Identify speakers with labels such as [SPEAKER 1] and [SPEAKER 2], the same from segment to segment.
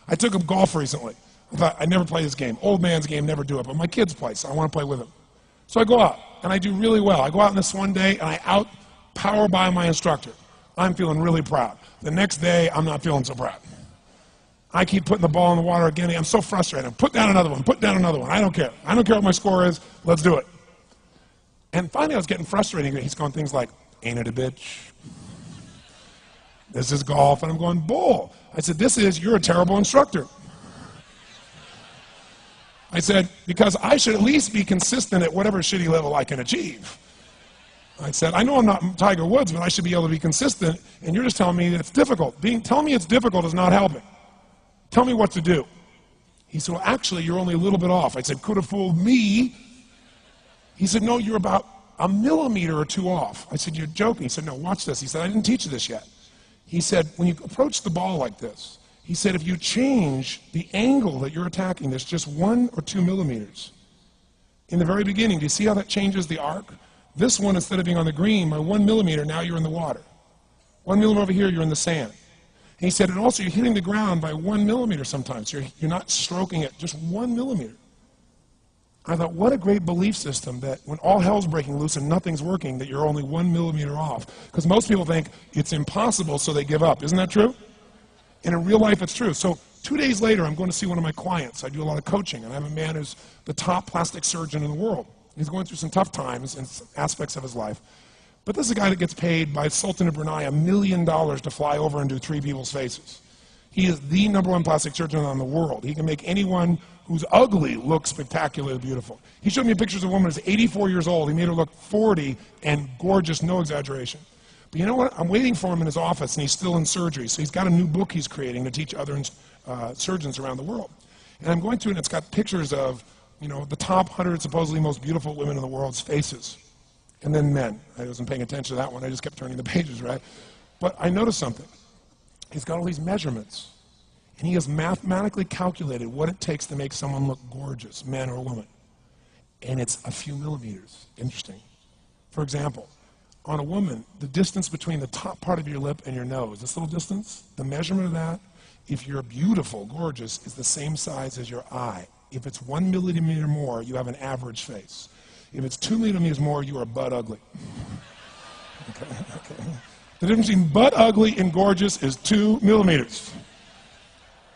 [SPEAKER 1] I took up golf recently. I thought, I'd never play this game. Old man's game, never do it, but my kids play, so I want to play with them. So I go out, and I do really well. I go out on this one day, and I out-power by my instructor. I'm feeling really proud. The next day, I'm not feeling so proud. I keep putting the ball in the water again. I'm so frustrated. Put down another one, put down another one. I don't care. I don't care what my score is. Let's do it. And finally, I was getting frustrated. He's going things like, ain't it a bitch? This is golf. And I'm going, bull. I said, you're a terrible instructor. I said, because I should at least be consistent at whatever shitty level I can achieve. I said, I know I'm not Tiger Woods, but I should be able to be consistent, and you're just telling me it's difficult. Telling me it's difficult is not helping. Tell me what to do. He said, well, actually, you're only a little bit off. I said, could have fooled me. He said, no, you're about a millimeter or two off. I said, you're joking. He said, no, watch this. He said, I didn't teach you this yet. He said, when you approach the ball like this, he said, if you change the angle that you're attacking this just 1 or 2 millimeters, in the very beginning, do you see how that changes the arc? This one, instead of being on the green, by 1 millimeter, now you're in the water. 1 millimeter over here, you're in the sand. And he said, and also you're hitting the ground by 1 millimeter sometimes. You're not stroking it, just 1 millimeter. I thought, what a great belief system that when all hell's breaking loose and nothing's working, that you're only 1 millimeter off. Because most people think it's impossible, so they give up. Isn't that true? And in real life, it's true. So 2 days later, I'm going to see one of my clients. I do a lot of coaching, and I have a man who's the top plastic surgeon in the world. He's going through some tough times in aspects of his life. But this is a guy that gets paid by Sultan of Brunei $1 million to fly over and do 3 people's faces. He is the #1 plastic surgeon in the world. He can make anyone who's ugly look spectacularly beautiful. He showed me pictures of a woman who's 84 years old. He made her look 40 and gorgeous, no exaggeration. But you know what? I'm waiting for him in his office, and he's still in surgery. So he's got a new book he's creating to teach other surgeons around the world. And I'm going through it, and it's got pictures of, you know, the top 100 supposedly most beautiful women in the world's faces. And then men. I wasn't paying attention to that one. I just kept turning the pages, right? But I noticed something. He's got all these measurements. And he has mathematically calculated what it takes to make someone look gorgeous, man or woman. And it's a few millimeters. Interesting. For example, on a woman, the distance between the top part of your lip and your nose, this little distance, the measurement of that, if you're beautiful, gorgeous, is the same size as your eye. If it's 1 millimeter more, you have an average face. If it's 2 millimeters more, you are butt ugly. Okay. The difference between butt ugly and gorgeous is 2 millimeters.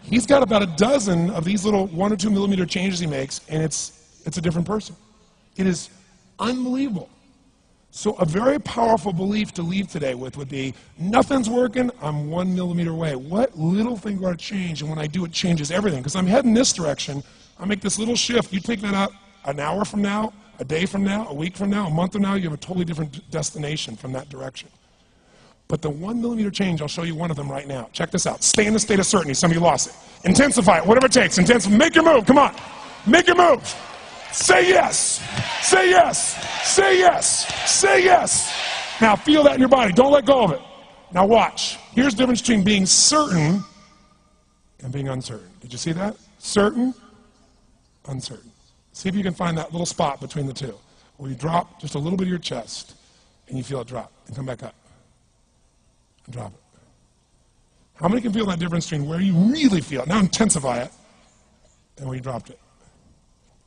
[SPEAKER 1] He's got about a dozen of these little 1 or 2 millimeter changes he makes, and it's a different person. It is unbelievable. So a very powerful belief to leave today with would be, nothing's working, I'm 1 millimeter away. What little thing got to change, and when I do, it changes everything. Because I'm heading this direction, I make this little shift. You take that out an hour from now, a day from now, a week from now, a month from now, you have a totally different destination from that direction. But the 1 millimeter change, I'll show you one of them right now. Check this out. Stay in the state of certainty. Some of you lost it. Intensify it, whatever it takes. Make your move. Come on. Make your move. Say yes. Say yes. Say yes. Say yes. Now feel that in your body. Don't let go of it. Now watch. Here's the difference between being certain and being uncertain. Did you see that? Certain, uncertain. See if you can find that little spot between the two, where you drop just a little bit of your chest, and you feel it drop, and come back up, and drop it. How many can feel that difference between where you really feel it, now intensify it, and where you dropped it?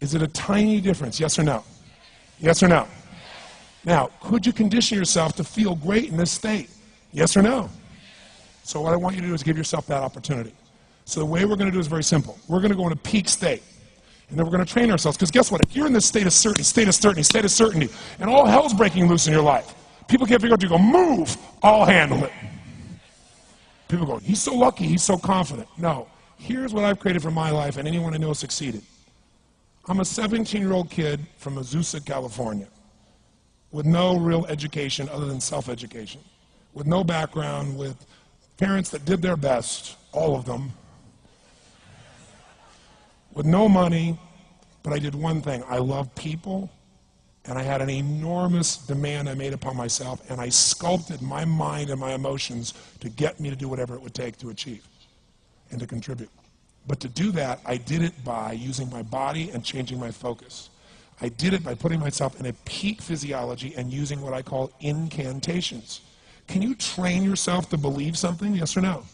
[SPEAKER 1] Is it a tiny difference, yes or no? Yes or no? Now, could you condition yourself to feel great in this state? Yes or no? So what I want you to do is give yourself that opportunity. So the way we're going to do is very simple. We're going to go into peak state. And then we're going to train ourselves. Because guess what? If you're in this state of certainty, and all hell's breaking loose in your life, people can't figure out, you go, move, I'll handle it. People go, he's so lucky, he's so confident. No. Here's what I've created for my life, and anyone I know has succeeded. I'm a 17-year-old kid from Azusa, California, with no real education other than self-education, with no background, with parents that did their best, all of them, with no money, but I did one thing. I love people, and I had an enormous demand I made upon myself, and I sculpted my mind and my emotions to get me to do whatever it would take to achieve and to contribute. But to do that, I did it by using my body and changing my focus. I did it by putting myself in a peak physiology and using what I call incantations. Can you train yourself to believe something, yes or no?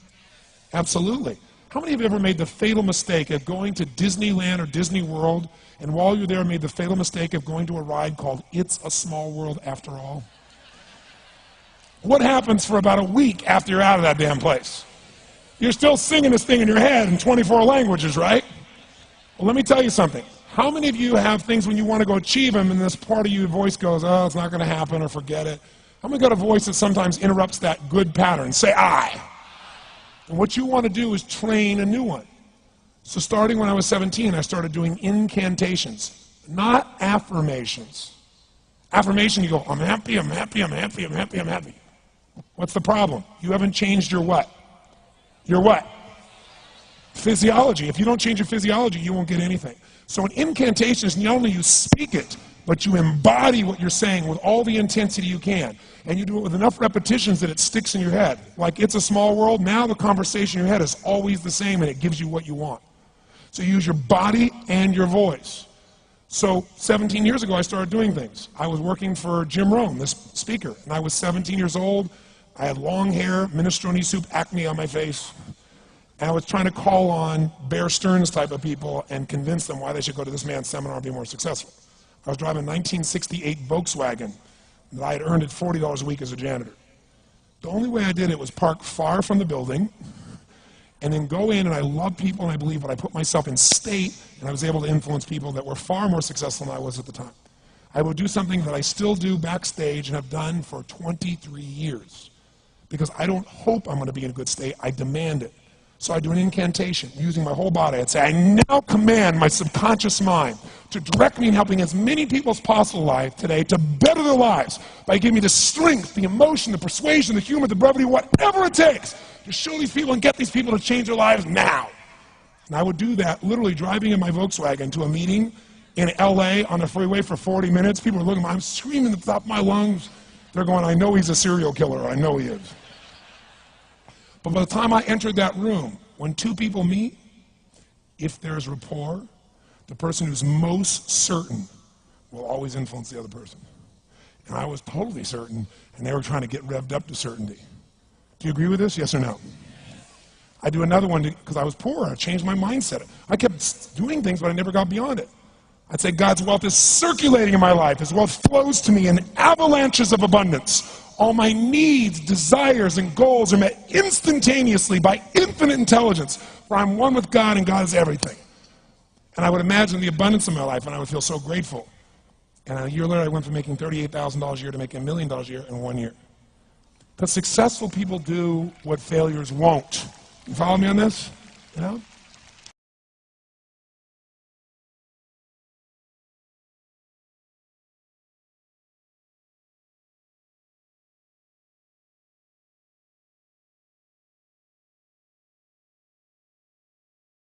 [SPEAKER 1] Absolutely. How many of you ever made the fatal mistake of going to Disneyland or Disney World, and while you're there made the fatal mistake of going to a ride called It's a Small World After All? What happens for about a week after you're out of that damn place? You're still singing this thing in your head in 24 languages, right? Well, let me tell you something. How many of you have things when you want to go achieve them and this part of your voice goes, oh, it's not going to happen, or forget it? How many got a voice that sometimes interrupts that good pattern? Say I. And what you want to do is train a new one. So starting when I was 17, I started doing incantations, not affirmations. Affirmation, you go, I'm happy, I'm happy, I'm happy, I'm happy, I'm happy. What's the problem? You haven't changed your what? Your what? Physiology. If you don't change your physiology, you won't get anything. So an incantation is not only you speak it, but you embody what you're saying with all the intensity you can. And you do it with enough repetitions that it sticks in your head. Like It's a Small World, now the conversation in your head is always the same and it gives you what you want. So you use your body and your voice. So 17 years ago, I started doing things. I was working for Jim Rohn, this speaker, and I was 17 years old. I had long hair, minestrone soup, acne on my face. And I was trying to call on Bear Stearns type of people and convince them why they should go to this man's seminar and be more successful. I was driving a 1968 Volkswagen that I had earned at $40 a week as a janitor. The only way I did it was park far from the building and then go in, and I love people and I believe, but I put myself in state, and I was able to influence people that were far more successful than I was at the time. I would do something that I still do backstage and have done for 23 years because I don't hope I'm going to be in a good state, I demand it. So I do an incantation using my whole body. I'd say, I now command my subconscious mind to direct me in helping as many people as possible alive today to better their lives by giving me the strength, the emotion, the persuasion, the humor, the brevity, whatever it takes to show these people and get these people to change their lives now. And I would do that literally driving in my Volkswagen to a meeting in LA on the freeway for 40 minutes. People are looking at me, I'm screaming at the top of my lungs. They're going, I know he's a serial killer, I know he is. But by the time I entered that room, when two people meet, if there's rapport, the person who's most certain will always influence the other person. And I was totally certain, and they were trying to get revved up to certainty. Do you agree with this, yes or no? I do another one because I was poor. I changed my mindset. I kept doing things, but I never got beyond it. I'd say God's wealth is circulating in my life. His wealth flows to me in avalanches of abundance. All my needs, desires, and goals are met instantaneously by infinite intelligence, for I'm one with God and God is everything. And I would imagine the abundance of my life, and I would feel so grateful. And a year later, I went from making $38,000 a year to making $1 million a year in 1 year. Because successful people do what failures won't. You follow me on this? You know?